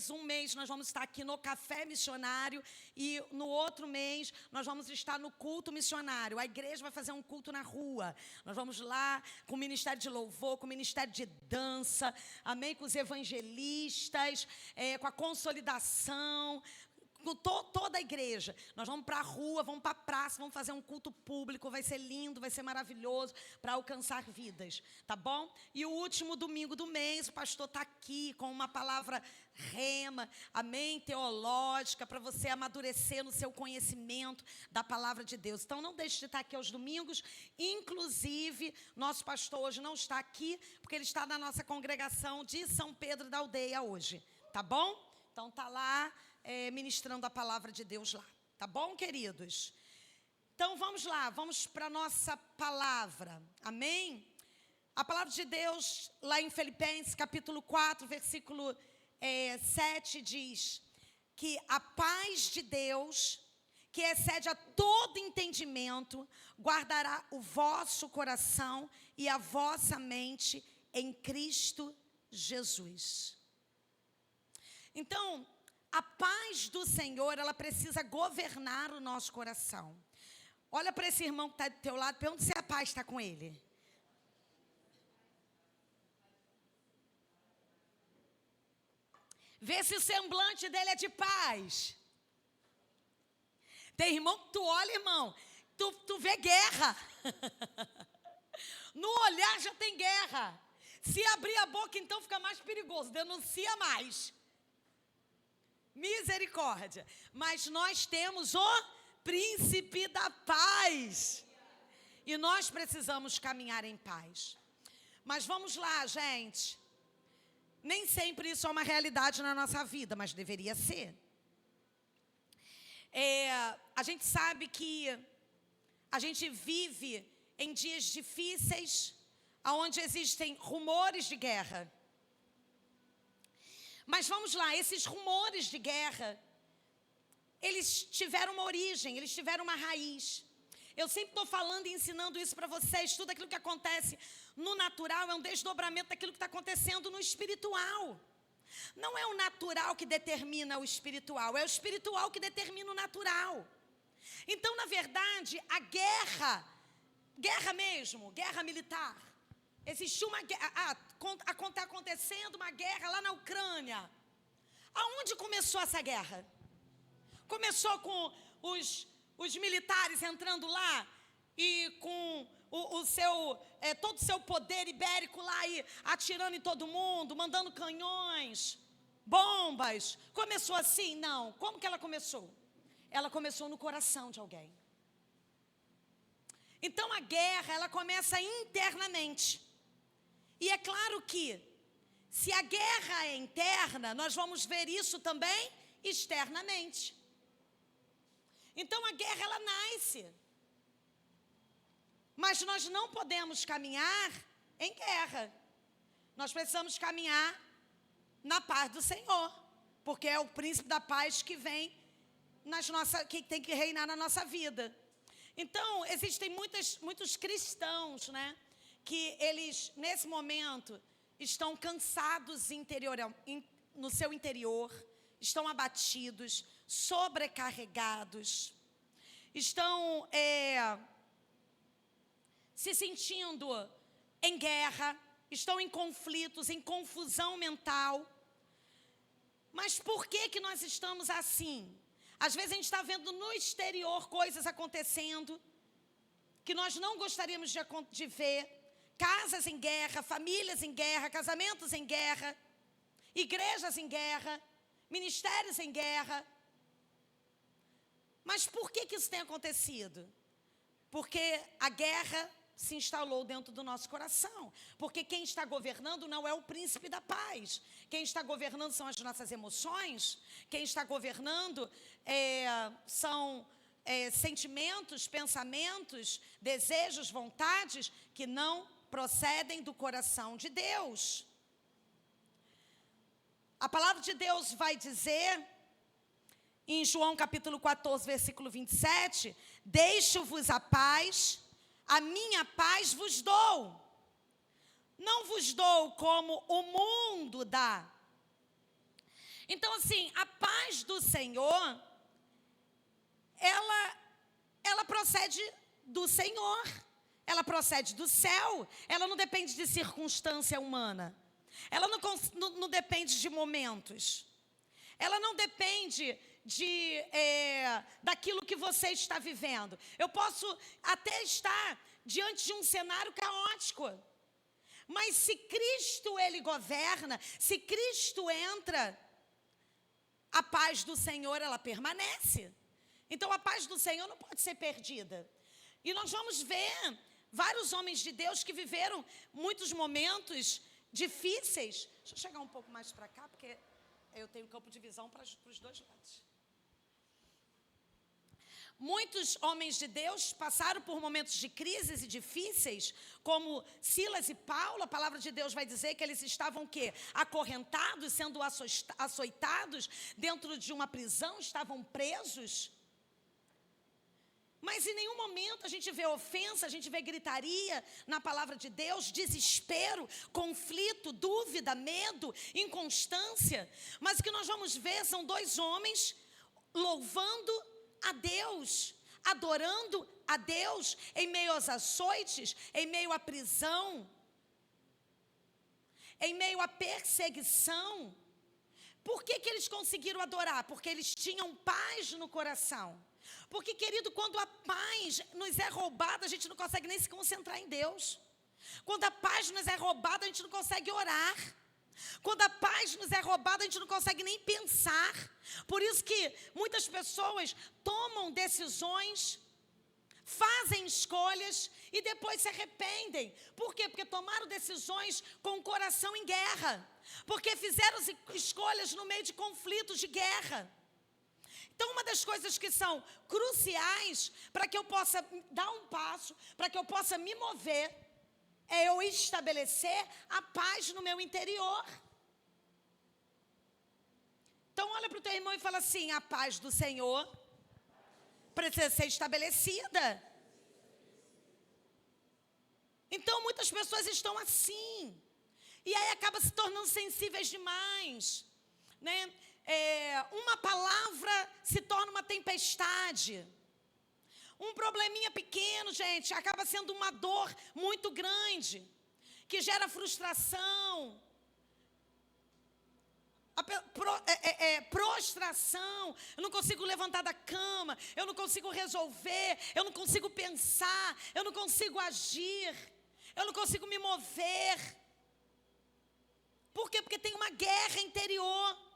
vezes, um mês nós vamos estar aqui no Café Missionário e no outro mês nós vamos estar no culto missionário. A igreja vai fazer um culto na rua. Nós vamos lá com o ministério de louvor, com o ministério de dança, amém? Com os evangelistas, com a consolidação, com toda a igreja. Nós vamos para a rua, vamos para a praça, vamos fazer um culto público, vai ser lindo, vai ser maravilhoso, para alcançar vidas, tá bom? E o último domingo do mês, o pastor está aqui com uma palavra rema, amém, teológica, para você amadurecer no seu conhecimento da palavra de Deus. Então, não deixe de estar aqui aos domingos. Inclusive, nosso pastor hoje não está aqui, porque ele está na nossa congregação de São Pedro da Aldeia hoje, tá bom? Então, está lá, ministrando a palavra de Deus lá. Tá bom, queridos? Então, vamos lá, vamos para a nossa palavra. Amém? A palavra de Deus, lá em Filipenses, capítulo 4, versículo 7, diz que a paz de Deus, que excede a todo entendimento, guardará o vosso coração e a vossa mente em Cristo Jesus. Então, a paz do Senhor, ela precisa governar o nosso coração. Olha para esse irmão que está do teu lado, pergunta se a paz está com ele. Vê se o semblante dele é de paz. Tem irmão que tu olha, irmão, tu vê guerra. No olhar já tem guerra. Se abrir a boca, então fica mais perigoso, denuncia mais. Misericórdia. Mas nós temos o príncipe da paz. E nós precisamos caminhar em paz. Mas vamos lá, gente. Nem sempre isso é uma realidade na nossa vida, mas deveria ser. A gente sabe que a gente vive em dias difíceis, onde existem rumores de guerra. Mas vamos lá, esses rumores de guerra, eles tiveram uma origem, eles tiveram uma raiz. Eu sempre estou falando e ensinando isso para vocês. Tudo aquilo que acontece no natural é um desdobramento daquilo que está acontecendo no espiritual. Não é o natural que determina o espiritual, é o espiritual que determina o natural. Então, na verdade, a guerra mesmo, guerra militar, existiu uma guerra, está acontecendo uma guerra lá na Ucrânia. Aonde começou essa guerra? Começou com os militares entrando lá e com todo o seu poder ibérico lá e atirando em todo mundo, mandando canhões, bombas. Começou assim? Não. Como que ela começou? Ela começou no coração de alguém. Então a guerra, ela começa internamente. E é claro que, se a guerra é interna, nós vamos ver isso também externamente. Então a guerra, ela nasce. Mas nós não podemos caminhar em guerra. Nós precisamos caminhar na paz do Senhor, porque é o príncipe da paz que vem que tem que reinar na nossa vida. Então, existem muitos cristãos, né, que eles, nesse momento, estão cansados no seu interior, estão abatidos, sobrecarregados, estão se sentindo em guerra, estão em conflitos, em confusão mental. Mas por que nós estamos assim? Às vezes a gente está vendo no exterior coisas acontecendo que nós não gostaríamos de ver. Casas em guerra, famílias em guerra, casamentos em guerra, igrejas em guerra, ministérios em guerra. Mas por que isso tem acontecido? Porque a guerra se instalou dentro do nosso coração. Porque quem está governando não é o príncipe da paz. Quem está governando são as nossas emoções. Quem está governando são sentimentos, pensamentos, desejos, vontades que não procedem do coração de Deus. A palavra de Deus vai dizer, em João capítulo 14, versículo 27, deixo-vos a paz, a minha paz vos dou. Não vos dou como o mundo dá. Então, assim, a paz do Senhor, ela procede do Senhor. Ela procede do céu. Ela não depende de circunstância humana. Ela não depende de momentos. Ela não depende daquilo que você está vivendo. Eu posso até estar diante de um cenário caótico. Mas se Cristo, Ele governa, se Cristo entra, a paz do Senhor, ela permanece. Então, a paz do Senhor não pode ser perdida. E nós vamos ver vários homens de Deus que viveram muitos momentos difíceis. Deixa eu chegar um pouco mais para cá, porque eu tenho campo de visão para os dois lados. Muitos homens de Deus passaram por momentos de crises e difíceis, como Silas e Paulo. A palavra de Deus vai dizer que eles estavam o quê? Acorrentados, sendo açoitados dentro de uma prisão, estavam presos. Mas em nenhum momento a gente vê ofensa, a gente vê gritaria na palavra de Deus, desespero, conflito, dúvida, medo, inconstância. Mas o que nós vamos ver são dois homens louvando a Deus, adorando a Deus em meio aos açoites, em meio à prisão, em meio à perseguição. Por que eles conseguiram adorar? Porque eles tinham paz no coração. Porque, querido, quando a paz nos é roubada, a gente não consegue nem se concentrar em Deus. Quando a paz nos é roubada, a gente não consegue orar. Quando a paz nos é roubada, a gente não consegue nem pensar. Por isso que muitas pessoas tomam decisões, fazem escolhas e depois se arrependem. Por quê? Porque tomaram decisões com o coração em guerra. Porque fizeram escolhas no meio de conflitos de guerra. Então, uma das coisas que são cruciais para que eu possa dar um passo, para que eu possa me mover, é eu estabelecer a paz no meu interior. Então, olha para o teu irmão e fala assim: a paz do Senhor precisa ser estabelecida. Então, muitas pessoas estão assim. E aí acaba se tornando sensíveis demais, né? Uma palavra se torna uma tempestade. Um probleminha pequeno, gente, acaba sendo uma dor muito grande, que gera frustração, prostração. Eu não consigo levantar da cama, eu não consigo resolver, eu não consigo pensar, eu não consigo agir, eu não consigo me mover. Por quê? Porque tem uma guerra interior.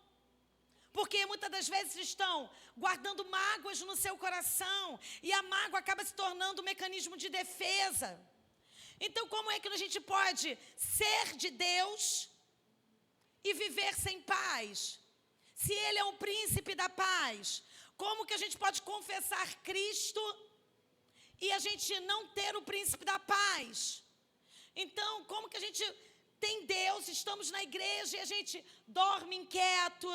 Porque muitas das vezes estão guardando mágoas no seu coração. E a mágoa acaba se tornando um mecanismo de defesa. Então, como é que a gente pode ser de Deus e viver sem paz? Se Ele é o príncipe da paz, como que a gente pode confessar Cristo e a gente não ter o príncipe da paz? Então, como que a gente tem Deus, estamos na igreja e a gente dorme inquieto,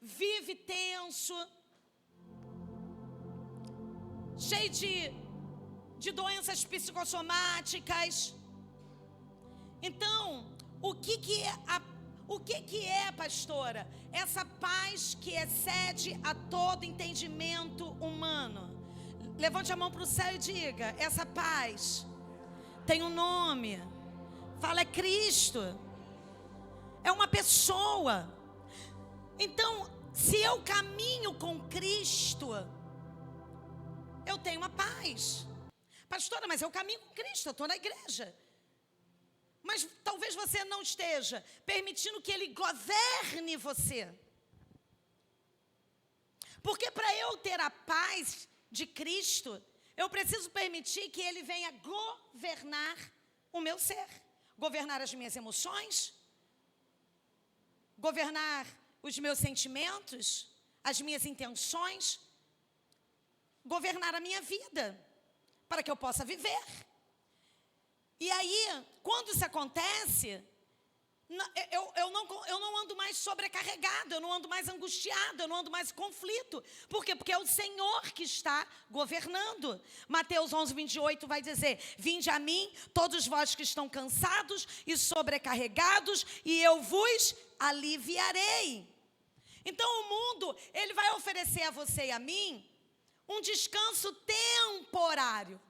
vive tenso, cheio de doenças psicossomáticas? Então, o que é, pastora? Essa paz que excede a todo entendimento humano. Levante a mão para o céu e diga: essa paz tem um nome. Fala, é Cristo. É uma pessoa. Então, se eu caminho com Cristo, eu tenho uma paz. Pastora, mas eu caminho com Cristo, eu estou na igreja. Mas talvez você não esteja permitindo que Ele governe você. Porque para eu ter a paz de Cristo, eu preciso permitir que Ele venha governar o meu ser. Governar as minhas emoções, governar os meus sentimentos, as minhas intenções, governar a minha vida, para que eu possa viver. E aí, quando isso acontece, eu não ando mais sobrecarregado, eu não ando mais angustiado, eu não ando mais em conflito. Por quê? Porque é o Senhor que está governando. Mateus 11:28 vai dizer: vinde a mim, todos vós que estão cansados e sobrecarregados, e eu vos aliviarei. Então o mundo, ele vai oferecer a você e a mim um descanso temporário.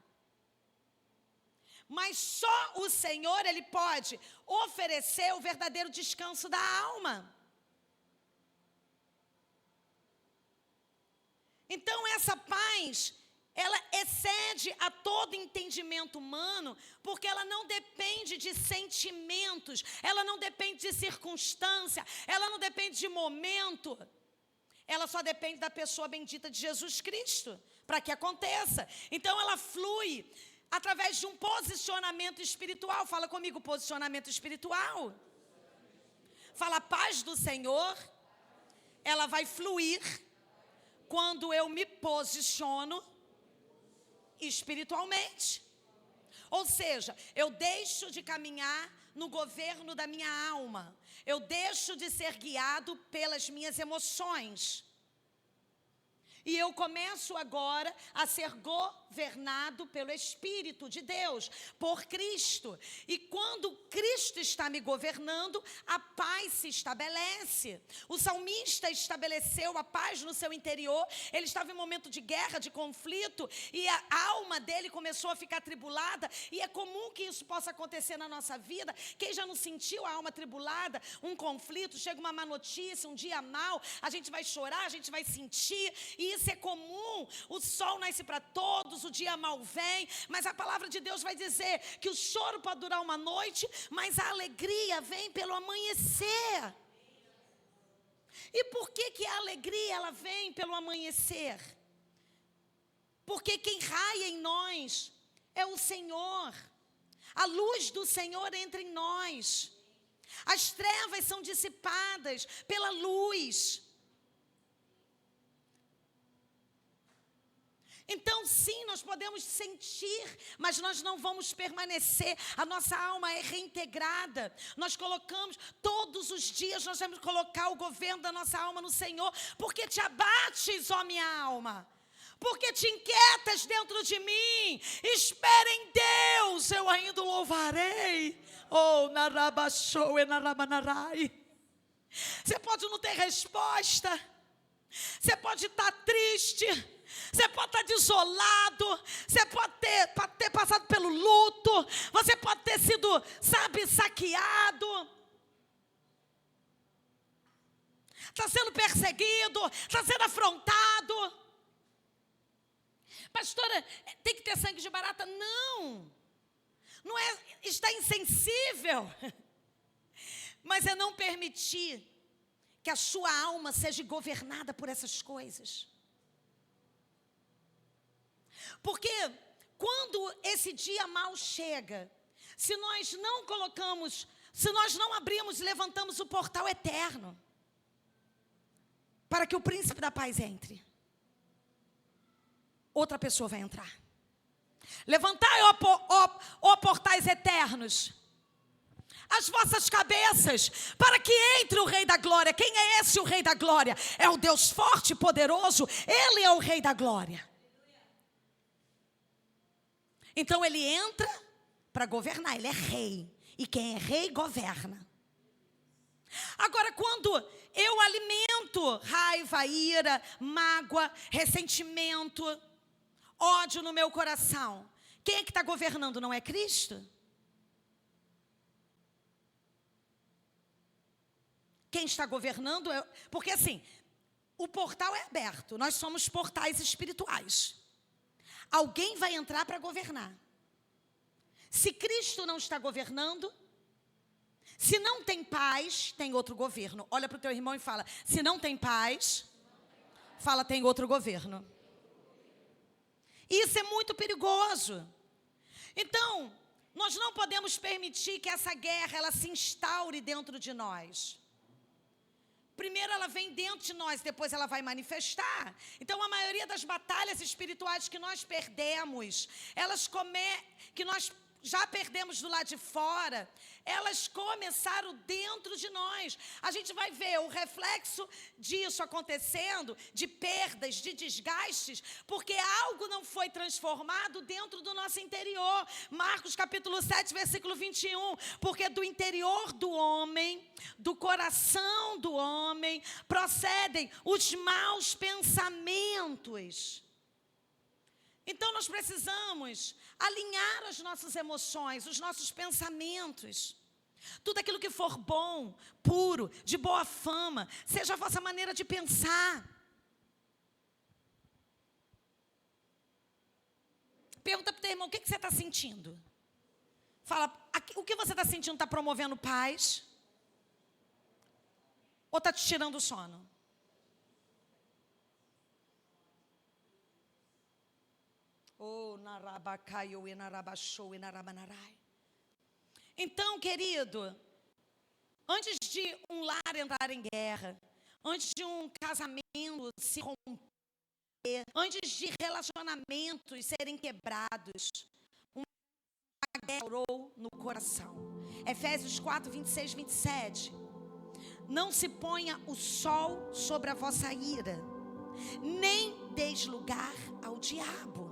Mas só o Senhor, ele pode oferecer o verdadeiro descanso da alma. Então essa paz, ela excede a todo entendimento humano, porque ela não depende de sentimentos, ela não depende de circunstância, ela não depende de momento. Ela só depende da pessoa bendita de Jesus Cristo, para que aconteça. Então ela flui através de um posicionamento espiritual. Fala comigo, posicionamento espiritual. Fala, a paz do Senhor, ela vai fluir quando eu me posiciono espiritualmente. Ou seja, eu deixo de caminhar no governo da minha alma. Eu deixo de ser guiado pelas minhas emoções. E eu começo agora a ser governado pelo Espírito de Deus, por Cristo. E quando Cristo está me governando, a paz se estabelece. O salmista estabeleceu a paz no seu interior. Ele estava em um momento de guerra, de conflito, e a alma dele começou a ficar atribulada. E é comum que isso possa acontecer na nossa vida. Quem já não sentiu a alma atribulada, um conflito, chega uma má notícia, um dia mau, a gente vai chorar, a gente vai sentir, e isso é comum. O sol nasce para todos, o dia mau vem, mas a palavra de Deus vai dizer que o choro pode durar uma noite, mas a alegria vem pelo amanhecer. E por que a alegria ela vem pelo amanhecer? Porque quem raia em nós é o Senhor. A luz do Senhor entra em nós. As trevas são dissipadas pela luz. Então, sim, nós podemos sentir, mas nós não vamos permanecer. A nossa alma é reintegrada. Nós colocamos, todos os dias, nós vamos colocar o governo da nossa alma no Senhor. Porque te abates, ó minha alma. Porque te inquietas dentro de mim. Espera em Deus, eu ainda o louvarei. Oh, narabachou e narabanarai. Você pode não ter resposta. Você pode estar triste. Você pode estar desolado, você pode ter passado pelo luto, você pode ter sido, saqueado, está sendo perseguido, está sendo afrontado. Pastora, tem que ter sangue de barata? Não é estar insensível, mas é não permitir que a sua alma seja governada por essas coisas. Porque quando esse dia mau chega, se nós não colocamos, se nós não abrimos e levantamos o portal eterno, para que o príncipe da paz entre, outra pessoa vai entrar. Levantai, ó portais eternos, as vossas cabeças, para que entre o Rei da Glória. Quem é esse o Rei da Glória? É o Deus forte e poderoso, Ele é o Rei da Glória. Então ele entra para governar, ele é rei. E quem é rei, governa. Agora, quando eu alimento raiva, ira, mágoa, ressentimento, ódio no meu coração, quem é que está governando? Não é Cristo? Quem está governando é... Porque assim, o portal é aberto, nós somos portais espirituais. Alguém vai entrar para governar. Se Cristo não está governando, se não tem paz, tem outro governo. Olha para o teu irmão e fala, se não tem paz, fala, tem outro governo. Isso é muito perigoso. Então, nós não podemos permitir que essa guerra ela se instaure dentro de nós. Primeiro ela vem dentro de nós, depois ela vai manifestar. Então a maioria das batalhas espirituais que nós perdemos, que nós já perdemos do lado de fora, elas começaram dentro de nós. A gente vai ver o reflexo disso acontecendo, de perdas, de desgastes, porque algo não foi transformado dentro do nosso interior. Marcos capítulo 7, versículo 21. Porque do interior do homem, do coração do homem, procedem os maus pensamentos. Então, nós precisamos alinhar as nossas emoções, os nossos pensamentos. Tudo aquilo que for bom, puro, de boa fama, seja a vossa maneira de pensar. Pergunta para o teu irmão, o que você está sentindo? Fala, o que você está sentindo está promovendo paz? Ou está te tirando o sono? Então, querido, antes de um lar entrar em guerra, antes de um casamento se romper, antes de relacionamentos serem quebrados, uma guerra orou no coração. Efésios 4, 26, 27. Não se ponha o sol sobre a vossa ira, nem deis lugar ao diabo.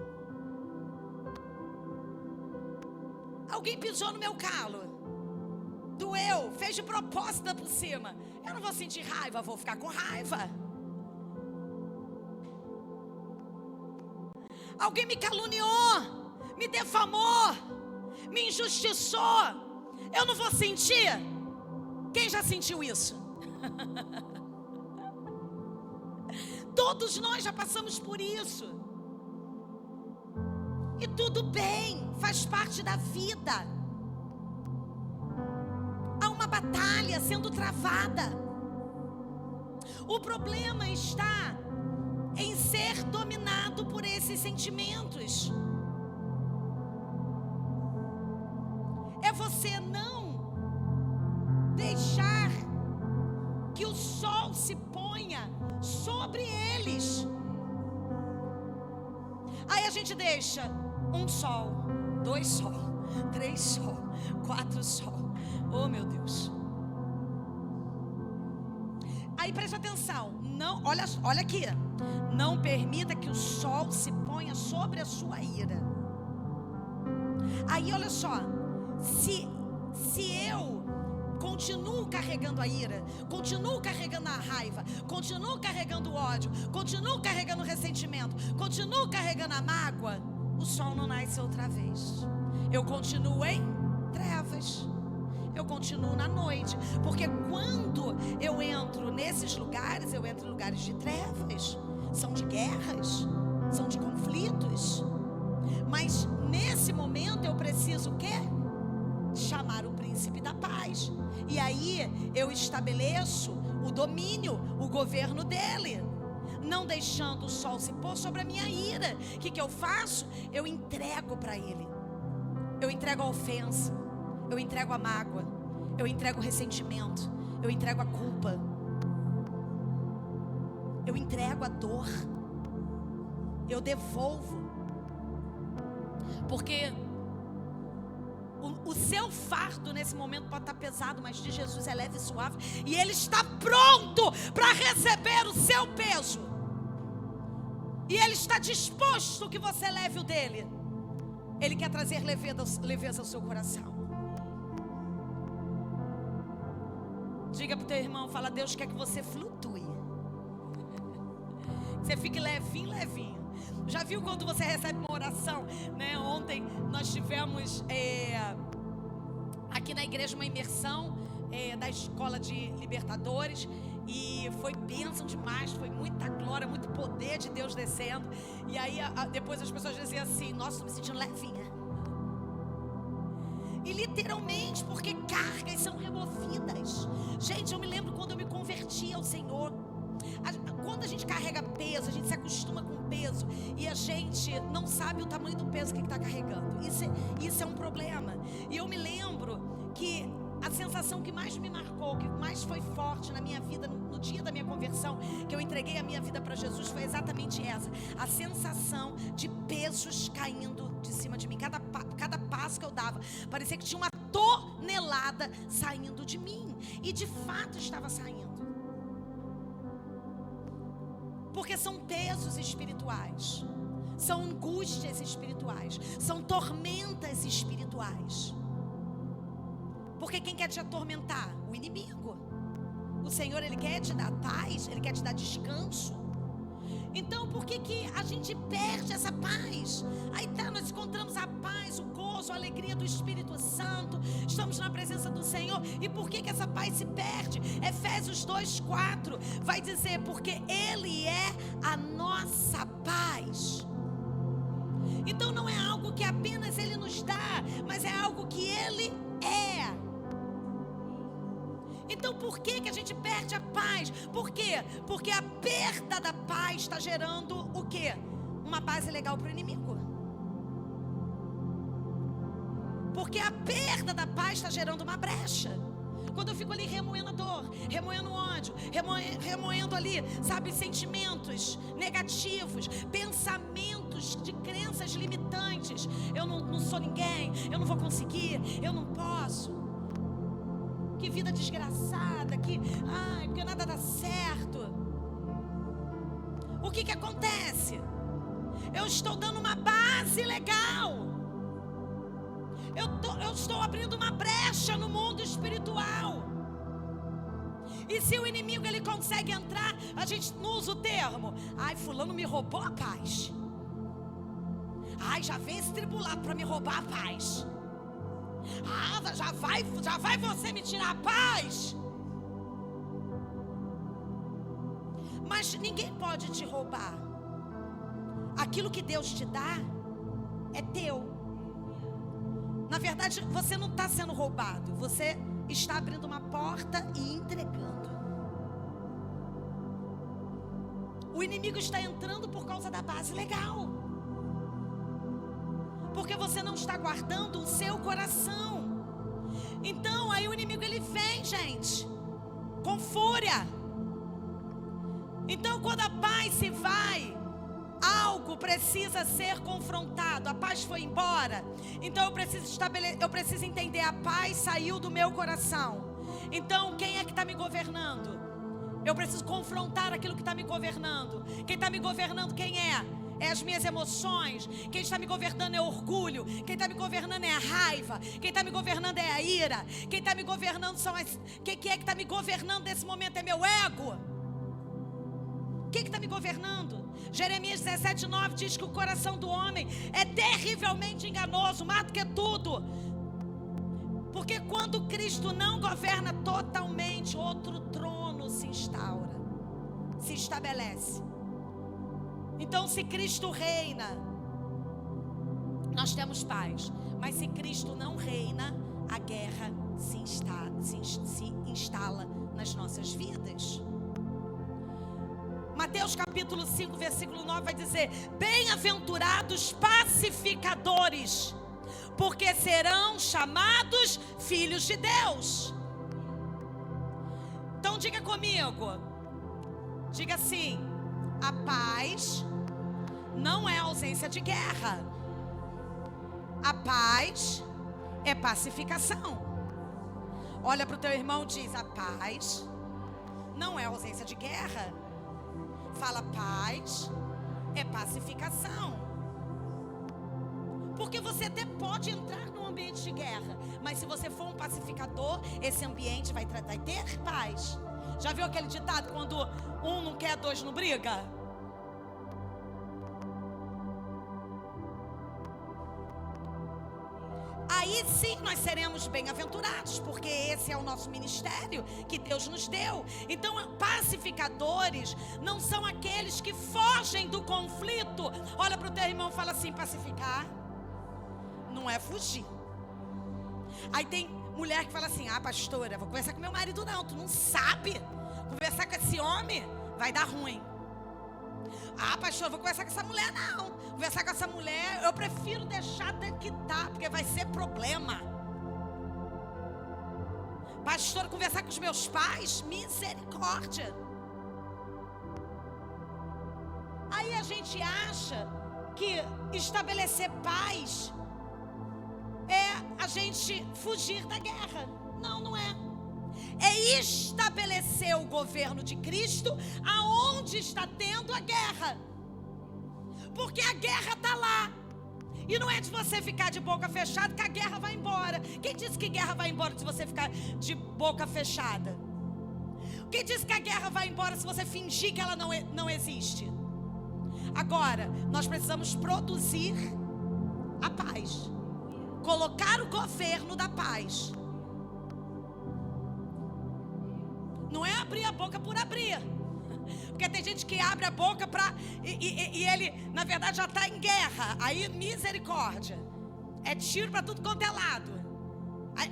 Alguém pisou no meu calo, doeu, fez de propósito por cima. Eu não vou sentir raiva, vou ficar com raiva. Alguém me caluniou, me defamou, me injustiçou. Eu não vou sentir. Quem já sentiu isso? Todos nós já passamos por isso. E tudo bem, faz parte da vida. Há uma batalha sendo travada. O problema está em ser dominado por esses sentimentos. É você não deixar que o sol se ponha sobre eles. Aí a gente deixa um sol, 2 sol, 3 sol, 4 sol. Oh, meu Deus. Aí preste atenção. Não, olha aqui. Não permita que o sol se ponha sobre a sua ira. Aí olha só. Se eu continuo carregando a ira, continuo carregando a raiva, continuo carregando o ódio, continuo carregando o ressentimento, continuo carregando a mágoa, o sol não nasce outra vez. Eu continuo em trevas. Eu continuo na noite. Porque quando eu entro nesses lugares, eu entro em lugares de trevas. São de guerras, são de conflitos. Mas nesse momento eu preciso o quê? Chamar o príncipe da paz. E aí eu estabeleço o domínio, o governo dele, não deixando o sol se pôr sobre a minha ira. O que eu faço? Eu entrego para ele. Eu entrego a ofensa, eu entrego a mágoa, eu entrego o ressentimento, eu entrego a culpa, eu entrego a dor, eu devolvo. Porque o seu fardo nesse momento pode estar pesado, mas de Jesus é leve e suave. E Ele está pronto para receber o seu peso. E Ele está disposto que você leve o dele. Ele quer trazer leveza ao seu coração. Diga para o teu irmão, fala, Deus quer que você flutue. Você fique levinho, levinho. Já viu quando você recebe uma oração, né? Ontem nós tivemos aqui na igreja uma imersão da escola de libertadores. E foi bênção demais, foi muita glória, muito poder de Deus descendo. E aí depois as pessoas diziam assim, nossa, estou me sentindo levinha. E literalmente, porque cargas são removidas. Gente, eu me lembro quando eu me converti ao Senhor. Quando a gente carrega peso, a gente se acostuma com peso e a gente não sabe o tamanho do peso que está carregando. Isso é um problema. E eu me lembro que a sensação que mais me marcou, que mais foi forte na minha vida no no dia da minha conversão, que eu entreguei a minha vida para Jesus, foi exatamente essa. A sensação de pesos caindo de cima de mim. Cada passo que eu dava, parecia que tinha uma tonelada saindo de mim. E de fato estava saindo. Porque são pesos espirituais. São angústias espirituais. São tormentas espirituais. Porque quem quer te atormentar? O inimigo. O Senhor, Ele quer te dar paz, Ele quer te dar descanso. Então, por que a gente perde essa paz? Aí nós encontramos a paz, o gozo, a alegria do Espírito Santo. Estamos na presença do Senhor. E por que essa paz se perde? Efésios 2:4 vai dizer, porque Ele é a nossa paz. Então não é algo que apenas Ele nos dá, mas é algo que Ele é. Então por que a gente perde a paz? Por quê? Porque a perda da paz está gerando o quê? Uma base legal para o inimigo. Porque a perda da paz está gerando uma brecha. Quando eu fico ali remoendo a dor, remoendo o ódio, remoendo ali, sabe, sentimentos negativos, pensamentos de crenças limitantes. Eu não sou ninguém, eu não vou conseguir, eu não posso. Que vida desgraçada, porque nada dá certo. O que acontece? Eu estou dando uma base legal. Eu estou abrindo uma brecha no mundo espiritual. E se o inimigo ele consegue entrar, a gente não usa o termo, ai, fulano me roubou a paz. Ai, já veio esse tribulado para me roubar a paz. Ah, já vai você me tirar a paz. Mas ninguém pode te roubar. Aquilo que Deus te dá é teu. Na verdade, você não está sendo roubado. Você está abrindo uma porta e entregando. O inimigo está entrando por causa da base legal. Porque você não está guardando o seu coração. Então, aí o inimigo ele vem, gente, com fúria. Então, quando a paz se vai, algo precisa ser confrontado. A paz foi embora. Então eu preciso entender, a paz saiu do meu coração. Então quem é que está me governando? Eu preciso confrontar aquilo que está me governando. Quem está me governando quem é? É as minhas emoções. Quem está me governando é orgulho. Quem está me governando é a raiva. Quem está me governando é a ira. Quem está me governando são as... Quem é que está me governando nesse momento? É meu ego. Quem que está me governando? Jeremias 17:9 diz que o coração do homem é terrivelmente enganoso, mais do que tudo. Porque quando Cristo não governa totalmente, outro trono se instaura, se estabelece. Então, se Cristo reina, nós temos paz. Mas se Cristo não reina, a guerra se instala nas nossas vidas. Mateus capítulo 5, versículo 9 vai dizer: bem-aventurados pacificadores, porque serão chamados filhos de Deus. Então diga comigo, diga assim: a paz não é ausência de guerra. A paz é pacificação. Olha para o teu irmão e diz: a paz não é ausência de guerra. Fala, paz é pacificação. Porque você até pode entrar num ambiente de guerra, mas se você for um pacificador, esse ambiente vai ter paz. Já viu aquele ditado, quando um não quer, dois não briga? Aí sim nós seremos bem-aventurados, porque esse é o nosso ministério que Deus nos deu. Então, pacificadores não são aqueles que fogem do conflito. Olha para o teu irmão e fala assim: pacificar não é fugir. Aí tem mulher que fala assim: ah, pastora, vou conversar com meu marido. Não, tu não sabe. Conversar com esse homem vai dar ruim. Ah, pastor, vou conversar com essa mulher. Não, conversar com essa mulher, eu prefiro deixar da que tá, porque vai ser problema. Pastor, conversar com os meus pais, misericórdia. gente acha que estabelecer paz é a gente fugir da guerra. Não, não é. É estabelecer o governo de Cristo aonde está tendo a guerra. Porque a guerra está lá. E não é de você ficar de boca fechada que a guerra vai embora. Quem disse que guerra vai embora se você ficar de boca fechada? Quem disse que a guerra vai embora se você fingir que ela não existe? Agora, nós precisamos produzir a paz. Colocar o governo da paz. Não é abrir a boca por abrir. Porque tem gente que abre a boca e ele, na verdade, já está em guerra. Aí, misericórdia. É tiro para tudo quanto é lado.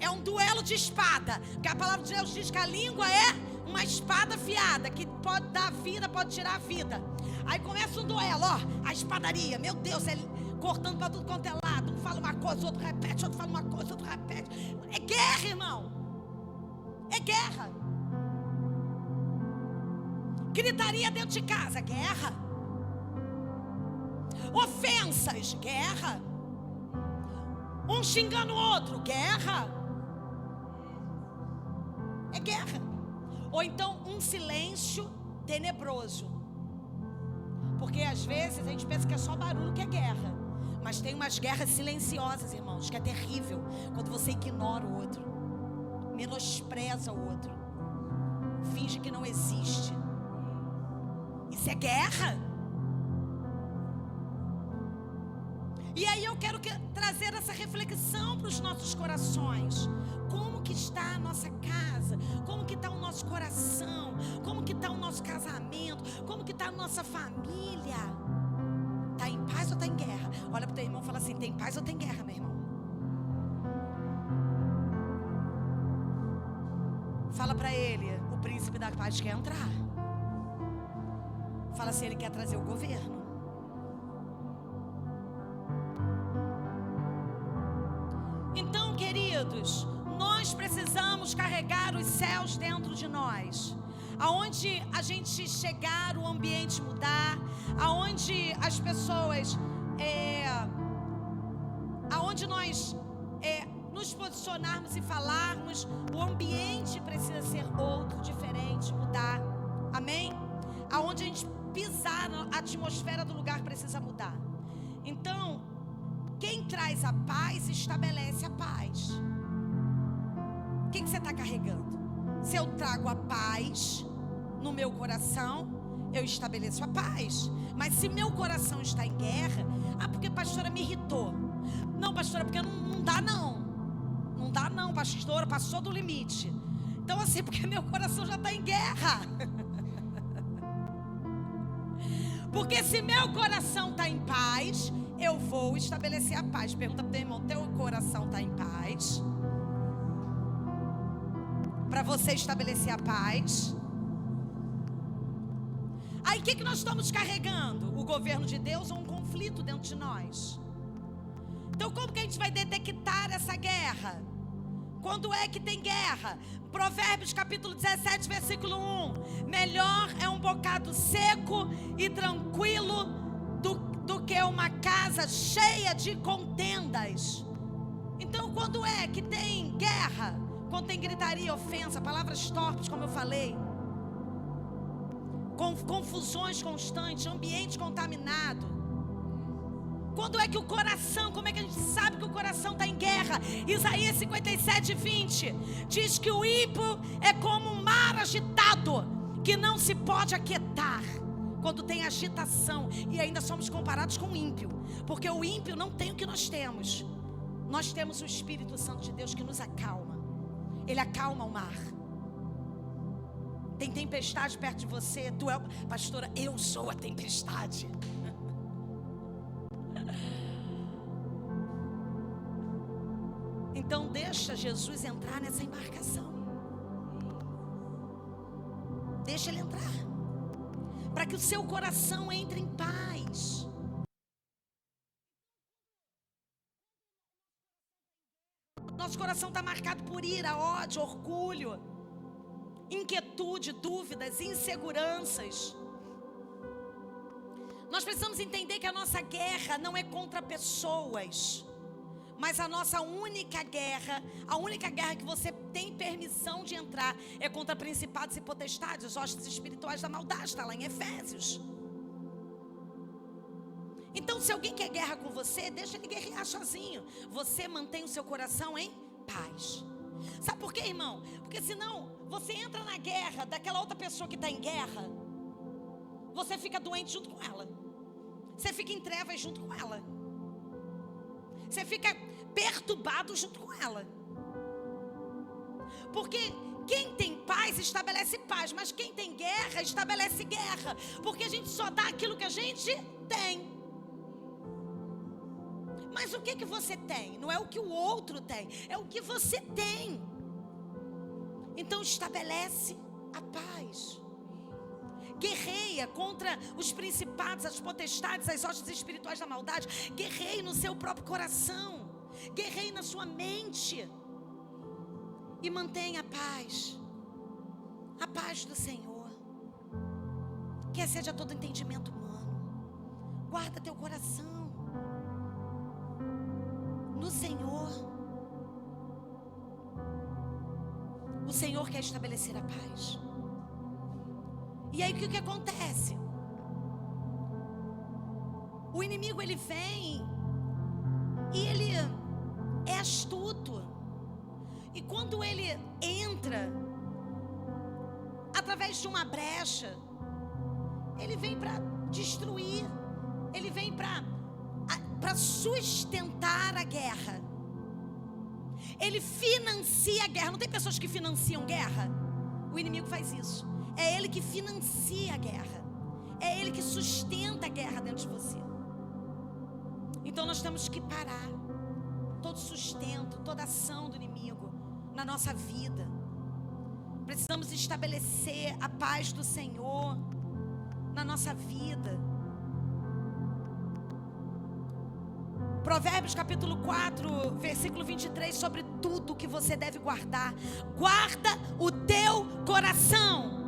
É um duelo de espada. Porque a palavra de Deus diz que a língua é uma espada afiada, que pode dar vida, pode tirar a vida. Aí começa o duelo, ó, a espadaria. Meu Deus, ele cortando para tudo quanto é lado. Um fala uma coisa, outro repete, outro fala uma coisa, outro repete. É guerra, irmão. É guerra. Gritaria dentro de casa, guerra. Ofensas, guerra. Um xingando o outro, guerra. É guerra. Ou então um silêncio tenebroso. Porque às vezes a gente pensa que é só barulho que é guerra. Mas tem umas guerras silenciosas, irmãos, que é terrível. Quando você ignora o outro, menospreza o outro, finge que não existe. Isso é guerra. E aí eu quero trazer essa reflexão para os nossos corações. Como que está a nossa casa? Como que está o nosso coração? Como que está o nosso casamento? Como que está a nossa família? Está em paz ou está em guerra? Olha para o teu irmão e fala assim: tem paz ou tem guerra, meu irmão? Fala para ele: o príncipe da paz quer entrar. Fala se ele quer trazer o governo. Então, queridos, nós precisamos carregar os céus dentro de nós. Aonde a gente chegar, o ambiente mudar. Aonde as pessoas, aonde nós nos posicionarmos e falarmos, o ambiente precisa ser outro, diferente, mudar. Amém? Aonde a gente pisar, a atmosfera do lugar precisa mudar. Então, quem traz a paz estabelece a paz. O que você está carregando? Se eu trago a paz no meu coração, eu estabeleço a paz. Mas se meu coração está em guerra, porque pastora me irritou. Não, pastora, porque não dá não. Não dá não, pastora, passou do limite. Então assim, porque meu coração já está em guerra. Porque se meu coração está em paz, eu vou estabelecer a paz. Pergunta para o teu irmão: teu coração está em paz? Para você estabelecer a paz. Aí o que nós estamos carregando? O governo de Deus ou um conflito dentro de nós? Então como que a gente vai detectar essa guerra? Quando é que tem guerra? Provérbios capítulo 17, versículo 1. Melhor é um bocado seco e tranquilo do que uma casa cheia de contendas. Então quando é que tem guerra? Quando tem gritaria, ofensa, palavras torpes, como eu falei. Confusões constantes, ambiente contaminado. Quando é que o coração, como é que a gente sabe que o coração está em guerra? Isaías 57, 20 diz que o ímpio é como um mar agitado, que não se pode aquietar. Quando tem agitação, e ainda somos comparados com o ímpio, porque o ímpio não tem o que nós temos. Nós temos o Espírito Santo de Deus que nos acalma. Ele acalma o mar. Tem tempestade perto de você, pastora, eu sou a tempestade. Então deixa Jesus entrar nessa embarcação. Deixa ele entrar, para que o seu coração entre em paz. Nosso coração está marcado por ira, ódio, orgulho, inquietude, dúvidas, inseguranças. Nós precisamos entender que a nossa guerra não é contra pessoas, mas a nossa única guerra, a única guerra que você tem permissão de entrar é contra principados e potestades, os hostes espirituais da maldade, está lá em Efésios. Então, se alguém quer guerra com você, deixa ele guerrear sozinho. Você mantém o seu coração em paz. Sabe por quê, irmão? Porque senão você entra na guerra daquela outra pessoa que está em guerra, você fica doente junto com ela, você fica em trevas junto com ela, você fica perturbado junto com ela. Porque quem tem paz estabelece paz, mas quem tem guerra estabelece guerra. Porque a gente só dá aquilo que a gente tem. Mas o que você tem? Não é o que o outro tem, é o que você tem. Então estabelece a paz. Guerreia contra os principados, as potestades, as hostes espirituais da maldade. Guerreie no seu próprio coração. Guerreie na sua mente. E mantenha a paz. A paz do Senhor, que excede a todo entendimento humano. Guarda teu coração no Senhor. O Senhor quer estabelecer a paz. E aí o que acontece? O inimigo, ele vem e ele é astuto. E quando ele entra através de uma brecha, ele vem para destruir, ele vem para sustentar a guerra. Ele financia a guerra. Não tem pessoas que financiam guerra? O inimigo faz isso. É ele que financia a guerra. É ele que sustenta a guerra dentro de você. Então nós temos que parar todo sustento, toda ação do inimigo na nossa vida. Precisamos estabelecer a paz do Senhor na nossa vida. Provérbios capítulo 4, versículo 23, sobre tudo que você deve guardar. Guarda o teu coração.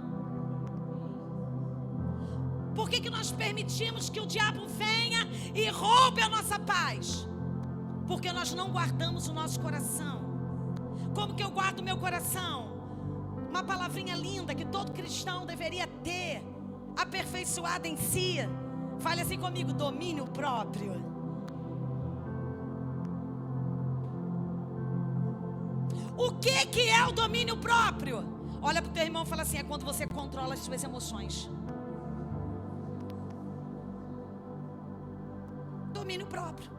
Por que nós permitimos que o diabo venha e roube a nossa paz? Porque nós não guardamos o nosso coração. Como que eu guardo o meu coração? Uma palavrinha linda que todo cristão deveria ter, aperfeiçoada em si. Fale assim comigo: domínio próprio. O que é o domínio próprio? Olha para o teu irmão e fala assim: é quando você controla as suas emoções. Domínio próprio.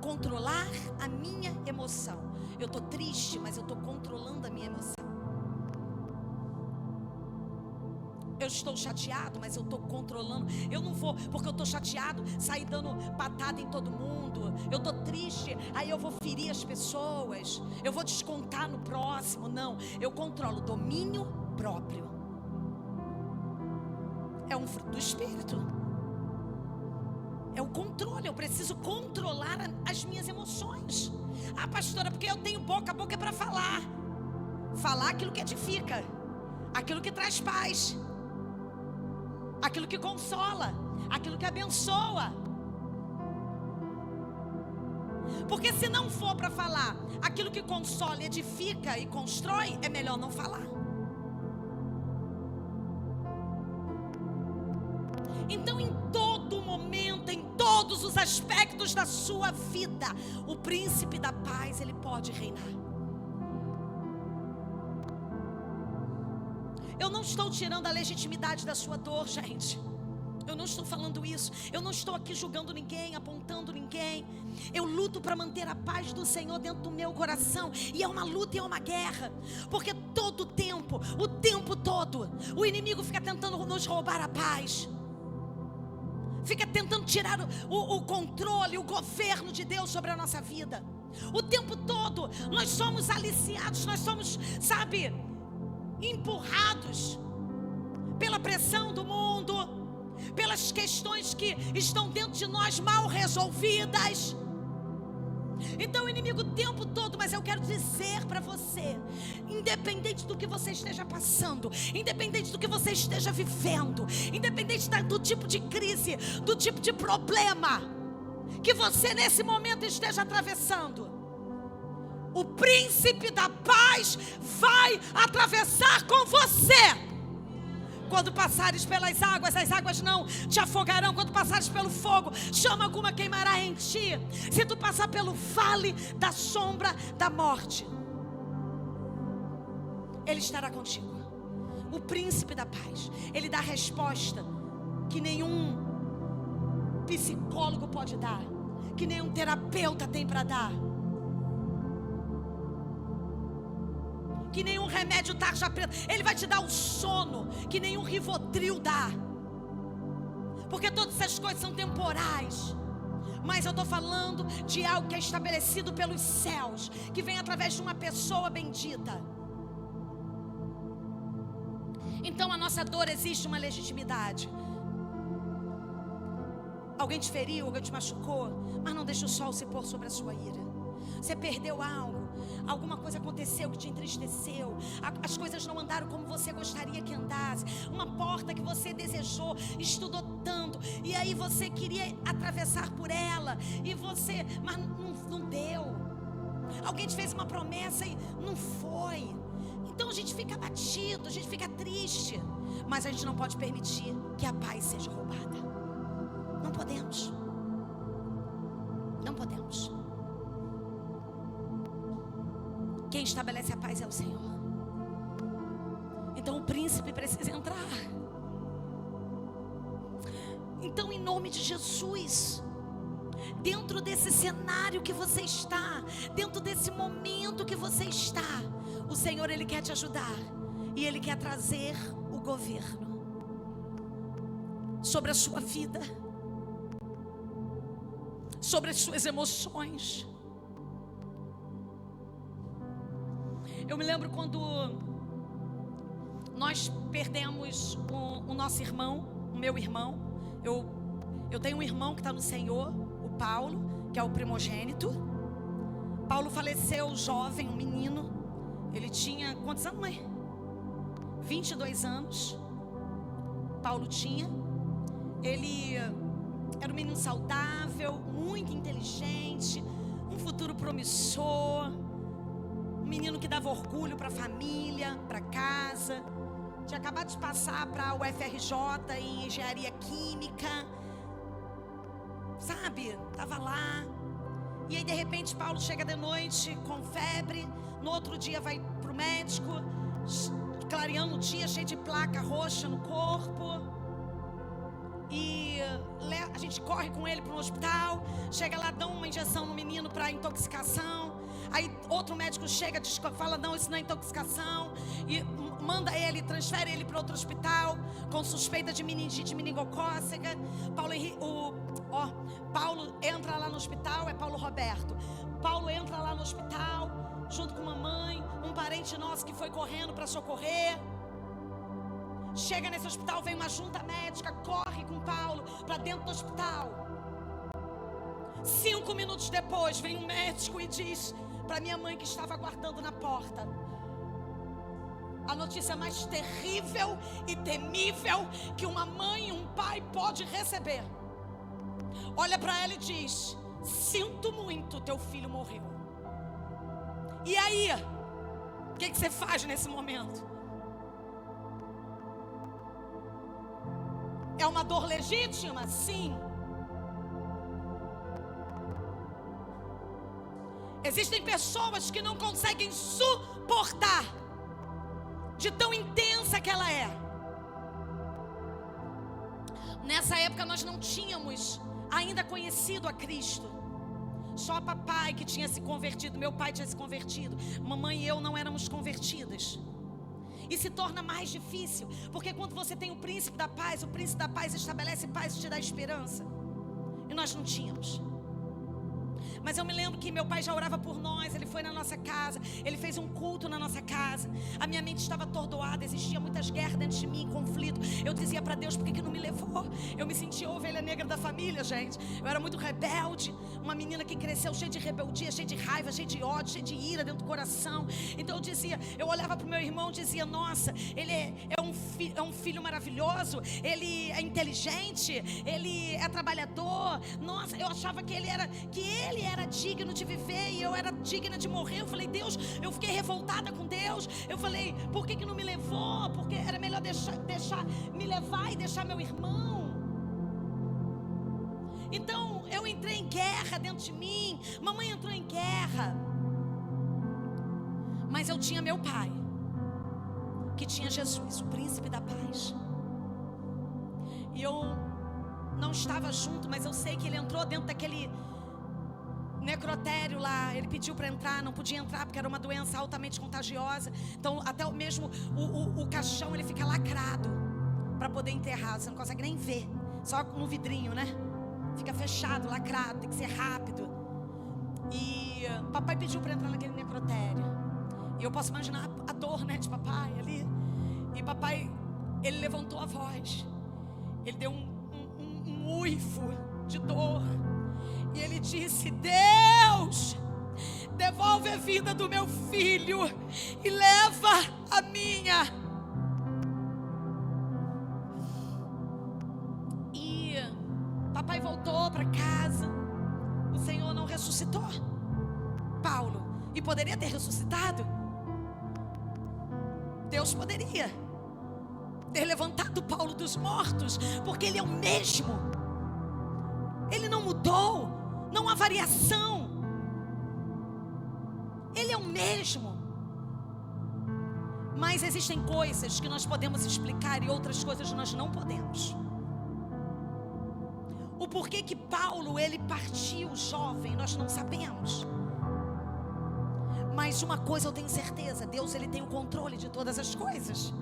Controlar a minha emoção. Eu estou triste, mas eu estou controlando a minha emoção. Eu estou chateado, mas eu estou controlando. Eu não vou, porque eu estou chateado, sair dando patada em todo mundo. Eu estou triste, aí eu vou ferir as pessoas. Eu vou descontar no próximo. Não, eu controlo. Domínio próprio. É um fruto do Espírito. É o controle. Eu preciso controlar as minhas emoções. Ah, pastora, porque eu tenho boca. A boca é para falar. Falar aquilo que edifica, aquilo que traz paz, aquilo que consola, aquilo que abençoa. Porque se não for para falar aquilo que consola, edifica e constrói, é melhor não falar. Então, em todo momento, em todos os aspectos da sua vida, o príncipe da paz, ele pode reinar. Eu não estou tirando a legitimidade da sua dor, gente. Eu não estou falando isso. Eu não estou aqui julgando ninguém, apontando ninguém. Eu luto para manter a paz do Senhor dentro do meu coração. E é uma luta e é uma guerra. Porque todo o tempo todo, o inimigo fica tentando nos roubar a paz. Fica tentando tirar o controle, o governo de Deus sobre a nossa vida. O tempo todo nós somos aliciados, nós somos, empurrados pela pressão do mundo, pelas questões que estão dentro de nós mal resolvidas. Então o inimigo o tempo todo, mas eu quero dizer para você, independente do que você esteja passando, independente do que você esteja vivendo, independente do tipo de crise, do tipo de problema que você nesse momento esteja atravessando, o príncipe da paz vai atravessar com você. Quando passares pelas águas, as águas não te afogarão. Quando passares pelo fogo, chama alguma queimará em ti. Se tu passar pelo vale da sombra da morte, Ele estará contigo. O príncipe da paz, Ele dá resposta que nenhum psicólogo pode dar, que nenhum terapeuta tem para dar, que nenhum remédio tarja preta. Ele vai te dar o sono que nenhum Rivotril dá, porque todas essas coisas são temporais. Mas eu estou falando de algo que é estabelecido pelos céus, que vem através de uma pessoa bendita. Então a nossa dor existe uma legitimidade. Alguém te feriu, alguém te machucou, mas não deixa o sol se pôr sobre a sua ira. Você perdeu algo, alguma coisa aconteceu que te entristeceu, as coisas não andaram como você gostaria que andasse, uma porta que você desejou, estudou tanto, e aí você queria atravessar por ela, e você, mas não deu. Alguém te fez uma promessa e não foi. Então a gente fica abatido, a gente fica triste, mas a gente não pode permitir que a paz seja roubada. Não podemos. Não podemos. Quem estabelece a paz é o Senhor. Então o príncipe precisa entrar. Então, em nome de Jesus, dentro desse cenário que você está, dentro desse momento que você está, o Senhor, Ele quer te ajudar. E Ele quer trazer o governo sobre a sua vida, sobre as suas emoções. Eu me lembro quando nós perdemos o nosso irmão, o meu irmão. Eu tenho um irmão que está no Senhor, o Paulo, que é o primogênito. Paulo faleceu jovem, um menino. Ele tinha, quantos anos, mãe? 22 anos. Paulo tinha. Ele era um menino saudável, muito inteligente, um futuro promissor, um menino que dava orgulho para a família, para casa. Tinha acabado de passar para o UFRJ em engenharia química, sabe? Estava lá. E aí de repente Paulo chega de noite com febre. No outro dia vai para o médico, clareando o dia, cheio de placa roxa no corpo. E a gente corre com ele para um hospital. Chega lá, dão uma injeção no menino para intoxicação. Aí outro médico chega, fala, não, isso não é intoxicação, e manda ele, transfere ele para outro hospital com suspeita de meningite meningocócica. Paulo entra lá no hospital, é Paulo Roberto. Paulo entra lá no hospital junto com uma mãe, um parente nosso que foi correndo para socorrer. Chega nesse hospital, vem uma junta médica, corre com Paulo para dentro do hospital. 5 minutos depois vem um médico e diz para minha mãe, que estava aguardando na porta, a notícia mais terrível e temível que uma mãe e um pai pode receber. Olha para ela e diz: sinto muito, teu filho morreu. E aí, o que você faz nesse momento? É uma dor legítima? Sim. Existem pessoas que não conseguem suportar de tão intensa que ela é. Nessa época nós não tínhamos ainda conhecido a Cristo. Só papai que tinha se convertido, meu pai tinha se convertido, mamãe e eu não éramos convertidas. E se torna mais difícil, porque quando você tem o príncipe da paz estabelece paz e te dá esperança. E nós não tínhamos. Mas eu me lembro que meu pai já orava por nós. Ele foi na nossa casa, ele fez um culto na nossa casa. A minha mente estava atordoada, existia muitas guerras dentro de mim, conflito. Eu dizia para Deus, por que não me levou? Eu me sentia a ovelha negra da família, gente. Eu era muito rebelde, uma menina que cresceu cheia de rebeldia, cheia de raiva, cheia de ódio, cheia de ira dentro do coração. Então eu dizia, eu olhava para o meu irmão e dizia, nossa, ele é um filho maravilhoso, ele é inteligente, ele é trabalhador. Nossa, eu achava que ele era digno de viver e eu era digna de morrer. Eu falei, Deus, eu fiquei revoltada com Deus. Eu falei, por que não me levou? Porque era melhor deixar me levar e deixar meu irmão. Então eu entrei em guerra dentro de mim. Mamãe entrou em guerra. Mas eu tinha meu pai, que tinha Jesus, o príncipe da paz. E eu não estava junto, mas eu sei que ele entrou dentro daquele necrotério lá. Ele pediu para entrar, não podia entrar porque era uma doença altamente contagiosa. Então até mesmo o caixão ele fica lacrado para poder enterrar. Você não consegue nem ver, só no vidrinho, né? Fica fechado, lacrado, tem que ser rápido. E papai pediu para entrar naquele necrotério. E eu posso imaginar a dor, né, de papai ali. E papai, ele levantou a voz. Ele deu um uivo de dor. E ele disse, Deus, devolve a vida do meu filho e leva a minha. E papai voltou para casa. O Senhor não ressuscitou Paulo. E poderia ter ressuscitado. Deus poderia ter levantado Paulo dos mortos, porque ele é o mesmo. Ele não mudou, não há variação. Ele é o mesmo. Mas existem coisas que nós podemos explicar e outras coisas nós não podemos. O porquê que Paulo, ele partiu jovem, nós não sabemos. Mas uma coisa eu tenho certeza, Deus, ele tem o controle de todas as coisas.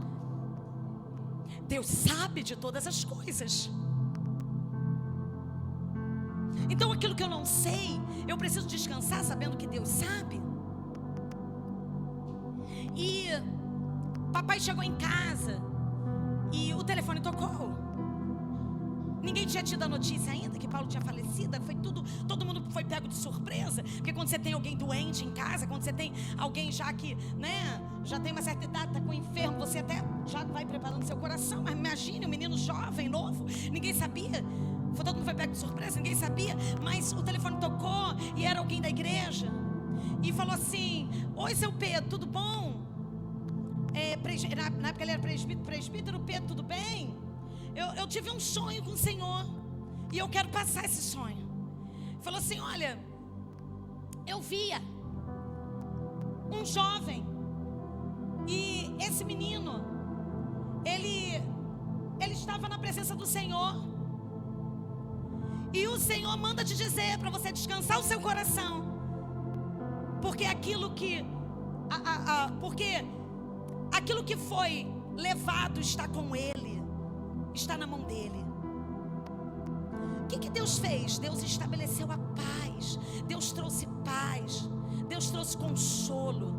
Deus sabe de todas as coisas. Então aquilo que eu não sei, eu preciso descansar sabendo que Deus sabe. E papai chegou em casa e o telefone tocou. Ninguém tinha tido a notícia ainda que Paulo tinha falecido. Foi tudo, todo mundo foi pego de surpresa. Porque quando você tem alguém doente em casa, quando você tem alguém já que, né, já tem uma certa idade, está com um enfermo, você até já vai preparando seu coração. Mas imagine um menino jovem, novo, ninguém sabia. Todo mundo foi pego de surpresa, ninguém sabia. Mas o telefone tocou e era alguém da igreja. E falou assim, oi seu Pedro, tudo bom? Na época ele era presbítero, Pedro, tudo bem? Eu tive um sonho com o Senhor e eu quero passar esse sonho. Falou assim, olha, eu via um jovem e esse menino, ele estava na presença do Senhor. E o Senhor manda te dizer para você descansar o seu coração, porque aquilo que foi levado está com ele, está na mão dele. O que Deus fez? Deus estabeleceu a paz. Deus trouxe paz. Deus trouxe consolo.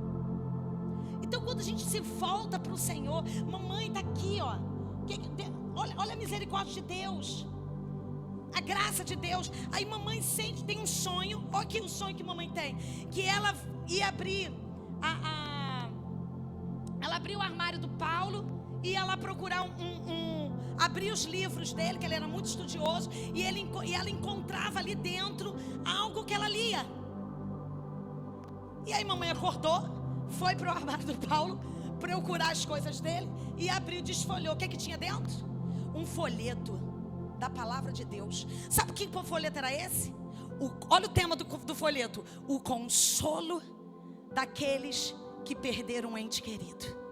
Então quando a gente se volta para o Senhor, mamãe está aqui, ó. Olha a misericórdia de Deus, a graça de Deus. Aí mamãe sente, tem um sonho. Olha aqui o sonho que mamãe tem, que ela ia abrir ela abriu o armário do Paulo e ela procurar abrir os livros dele, que ele era muito estudioso, e ela encontrava ali dentro algo que ela lia. E aí mamãe acordou, foi para o armário do Paulo procurar as coisas dele e abriu, desfolhou. O que tinha dentro? Um folheto da palavra de Deus. Sabe que folheto era esse? Olha o tema do folheto: o consolo daqueles que perderam um ente querido.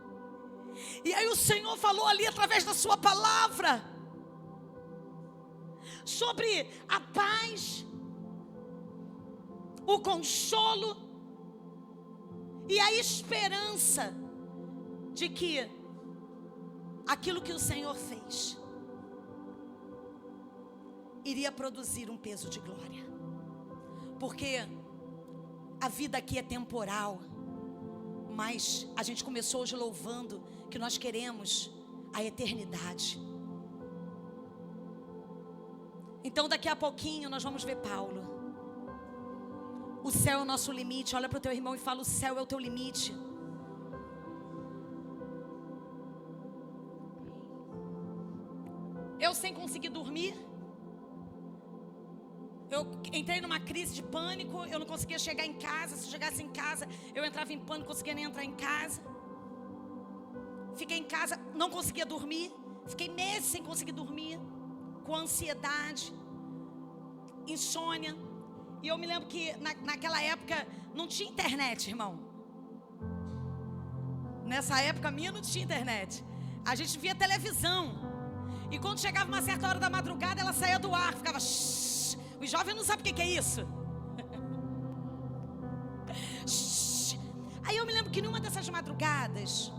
E aí o Senhor falou ali através da sua palavra sobre a paz, o consolo e a esperança de que aquilo que o Senhor fez iria produzir um peso de glória. Porque a vida aqui é temporal, mas a gente começou hoje louvando que nós queremos a eternidade. Então daqui a pouquinho nós vamos ver Paulo. O céu é o nosso limite. Olha para o teu irmão e fala: o céu é o teu limite. Eu sem conseguir dormir, eu entrei numa crise de pânico. Eu não conseguia chegar em casa. Se eu chegasse em casa, eu entrava em pânico, não conseguia nem entrar em casa. Fiquei em casa, não conseguia dormir. Fiquei meses sem conseguir dormir, com ansiedade, insônia. E eu me lembro que naquela época não tinha internet, irmão. Nessa época minha não tinha internet. A gente via televisão. E quando chegava uma certa hora da madrugada, ela saía do ar, ficava shhh. Os jovens não sabem o que é isso. Aí eu me lembro que numa dessas madrugadas,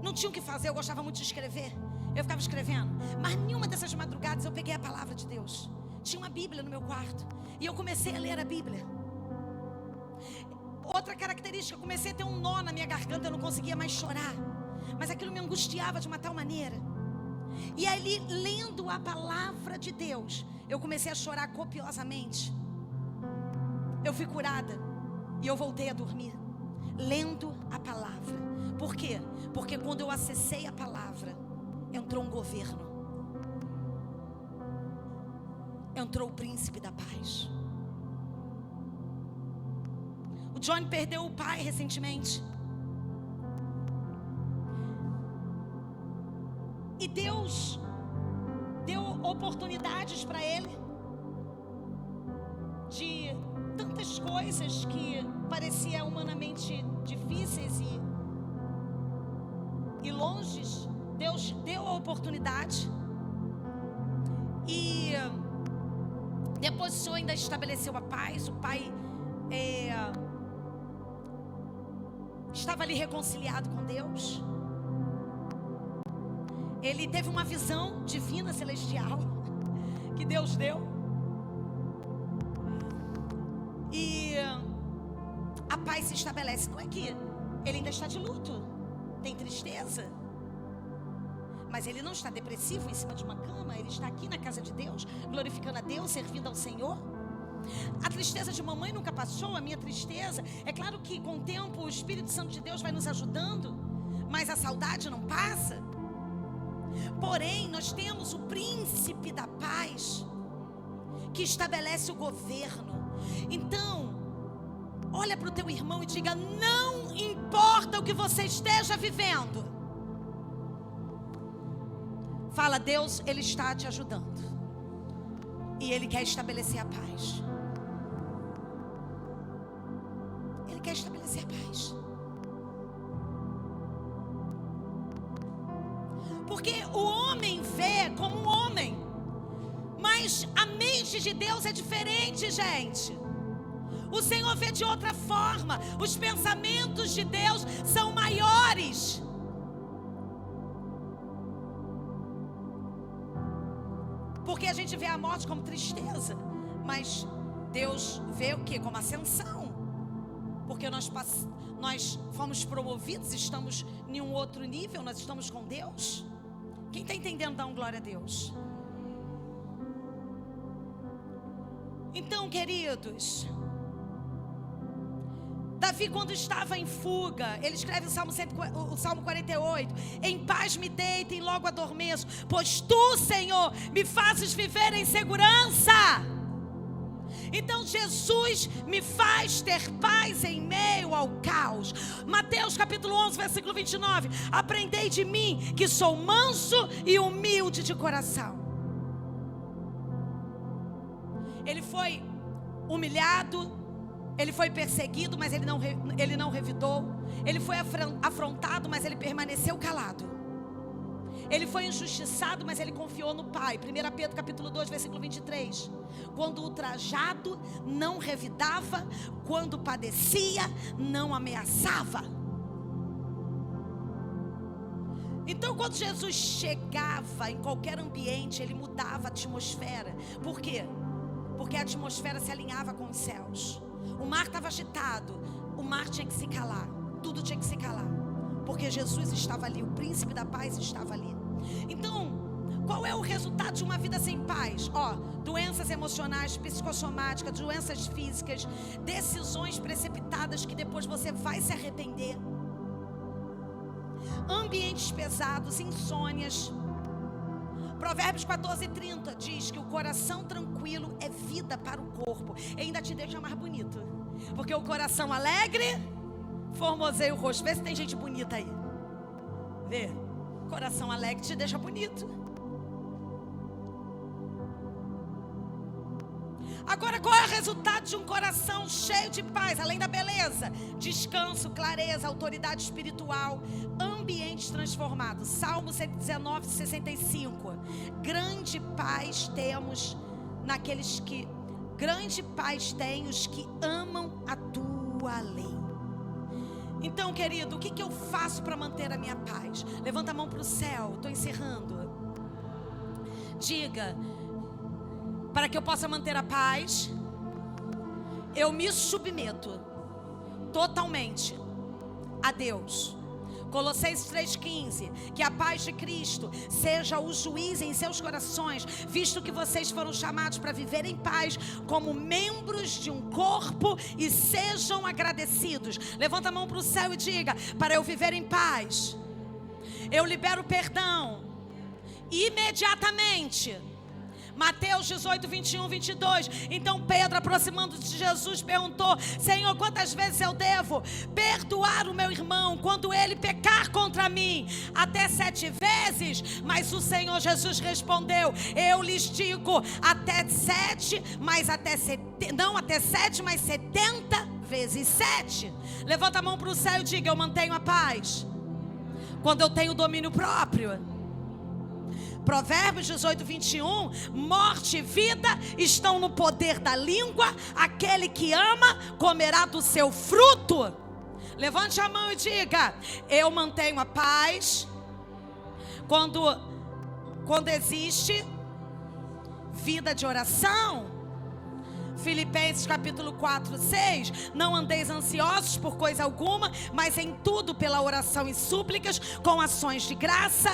não tinha o que fazer, eu gostava muito de escrever. Eu ficava escrevendo. Mas nenhuma dessas madrugadas eu peguei a palavra de Deus. Tinha uma Bíblia no meu quarto. E eu comecei a ler a Bíblia. Outra característica, eu comecei a ter um nó na minha garganta. Eu não conseguia mais chorar. Mas aquilo me angustiava de uma tal maneira. E ali, lendo a palavra de Deus, eu comecei a chorar copiosamente. Eu fui curada. E eu voltei a dormir, lendo a palavra. Por quê? Porque quando eu acessei a palavra, entrou um governo. Entrou o príncipe da paz. O Johnny perdeu o pai recentemente. E Deus deu oportunidades para ele de tantas coisas que pareciam humanamente difíceis e longes. Deus deu a oportunidade. E depois o Senhor ainda estabeleceu a paz. O pai estava ali reconciliado com Deus. Ele teve uma visão divina, celestial, que Deus deu. E a paz se estabelece. Não é que ele ainda está de luto, tem tristeza, mas ele não está depressivo em cima de uma cama. Ele está aqui na casa de Deus, glorificando a Deus, servindo ao Senhor. A tristeza de mamãe nunca passou, a minha tristeza. É claro que com o tempo o Espírito Santo de Deus vai nos ajudando, mas a saudade não passa. Porém, nós temos o príncipe da paz, que estabelece o governo. Então, olha para o teu irmão e diga: não importa o que você esteja vivendo. Fala: Deus, Ele está te ajudando. E Ele quer estabelecer a paz. Ele quer estabelecer a paz. Porque o homem vê como um homem, mas a mente de Deus é diferente, gente. O Senhor vê de outra forma. Os pensamentos de Deus são maiores. Porque a gente vê a morte como tristeza, mas Deus vê o que? Como ascensão. Porque nós fomos promovidos, estamos em um outro nível, nós estamos com Deus. Quem está entendendo, dá um glória a Deus. Então, queridos, Davi, quando estava em fuga, ele escreve o Salmo 48: em paz me deito e logo adormeço, pois tu, Senhor, me fazes viver em segurança. Então Jesus me faz ter paz em meio ao caos. Mateus capítulo 11, versículo 29. Aprendei de mim, que sou manso e humilde de coração. Ele foi humilhado, ele foi perseguido, mas ele não revidou. Ele foi afrontado, mas ele permaneceu calado. Ele foi injustiçado, mas ele confiou no Pai. 1 Pedro capítulo 2, versículo 23. Quando ultrajado, não revidava. Quando padecia, não ameaçava. Então, quando Jesus chegava em qualquer ambiente, ele mudava a atmosfera. Por quê? porque a atmosfera se alinhava com os céus. O mar estava agitado, o mar tinha que se calar, tudo tinha que se calar, porque Jesus estava ali, o príncipe da paz estava ali. Então, qual é o resultado de uma vida sem paz? Doenças emocionais, psicossomáticas, doenças físicas, decisões precipitadas que depois você vai se arrepender, ambientes pesados, insônias. Provérbios 14:30 diz que o coração tranquilo é vida para o corpo, e ainda te deixa mais bonito, porque o coração alegre formoseia o rosto. Vê se tem gente bonita aí. Vê, coração alegre te deixa bonito. Agora, qual é o resultado de um coração cheio de paz? Além da beleza, descanso, clareza, autoridade espiritual, ambientes transformados. Salmo 119:65. Grande paz temos naqueles que... Grande paz tem os que amam a tua lei. Então, querido, o que eu faço para manter a minha paz? Levanta a mão para o céu, estou encerrando. Diga: para que eu possa manter a paz, eu me submeto totalmente a Deus. Colossenses 3:15, que a paz de Cristo seja o juiz em seus corações, visto que vocês foram chamados para viver em paz como membros de um corpo, e sejam agradecidos. Levanta a mão para o céu e diga: para eu viver em paz, eu libero perdão imediatamente. Mateus 18:21-22. Então Pedro, aproximando de Jesus, perguntou: Senhor, quantas vezes eu devo perdoar o meu irmão quando ele pecar contra mim? Até 7 vezes? Mas o Senhor Jesus respondeu: eu lhes digo, até 7, mas não até 7, mas 70 vezes 7. Levanta a mão para o céu e diga: eu mantenho a paz quando eu tenho domínio próprio. Provérbios 18:21. Morte e vida estão no poder da língua, aquele que ama comerá do seu fruto. Levante a mão e diga: eu mantenho a paz quando existe vida de oração. Filipenses capítulo 4:6. Não andeis ansiosos por coisa alguma, mas em tudo pela oração e súplicas, com ações de graça,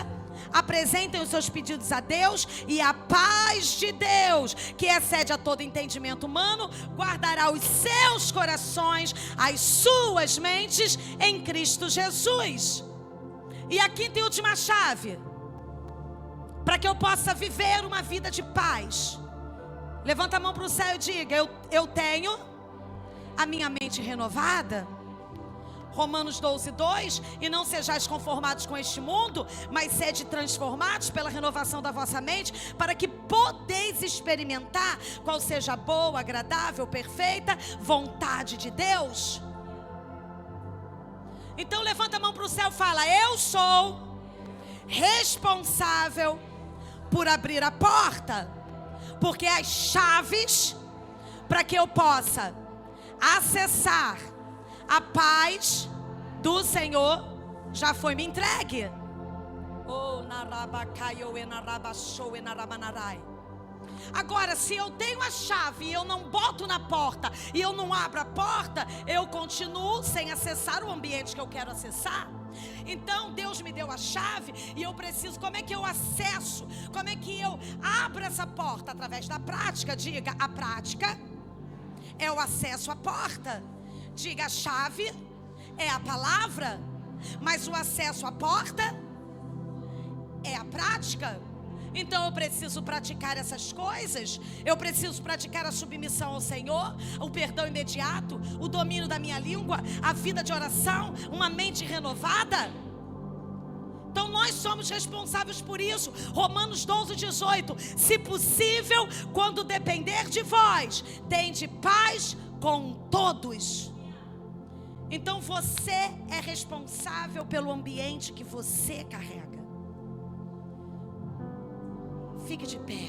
apresentem os seus pedidos a Deus, e a paz de Deus, que excede a todo entendimento humano, guardará os seus corações, as suas mentes em Cristo Jesus. E a quinta e última chave, para que eu possa viver uma vida de paz. Levanta a mão para o céu e diga: eu tenho a minha mente renovada. Romanos 12:2. E não sejais conformados com este mundo, mas sede transformados pela renovação da vossa mente, para que podeis experimentar qual seja a boa, agradável, perfeita vontade de Deus. Então levanta a mão para o céu e fala: eu sou responsável por abrir a porta, porque as chaves para que eu possa acessar a paz do Senhor já foi me entregue. Agora, se eu tenho a chave e eu não boto na porta, e eu não abro a porta, eu continuo sem acessar o ambiente que eu quero acessar. Então Deus me deu a chave e eu preciso. Como é que eu acesso? Como é que eu abro essa porta? Através da prática. Diga: a prática é o acesso à porta. Diga: a chave é a palavra, mas o acesso à porta é a prática. Então eu preciso praticar essas coisas. Eu preciso praticar a submissão ao Senhor, o perdão imediato, o domínio da minha língua, a vida de oração, uma mente renovada. Então nós somos responsáveis por isso. Romanos 12:18. Se possível, quando depender de vós, tende paz com todos. Então você é responsável pelo ambiente que você carrega. Fique de pé.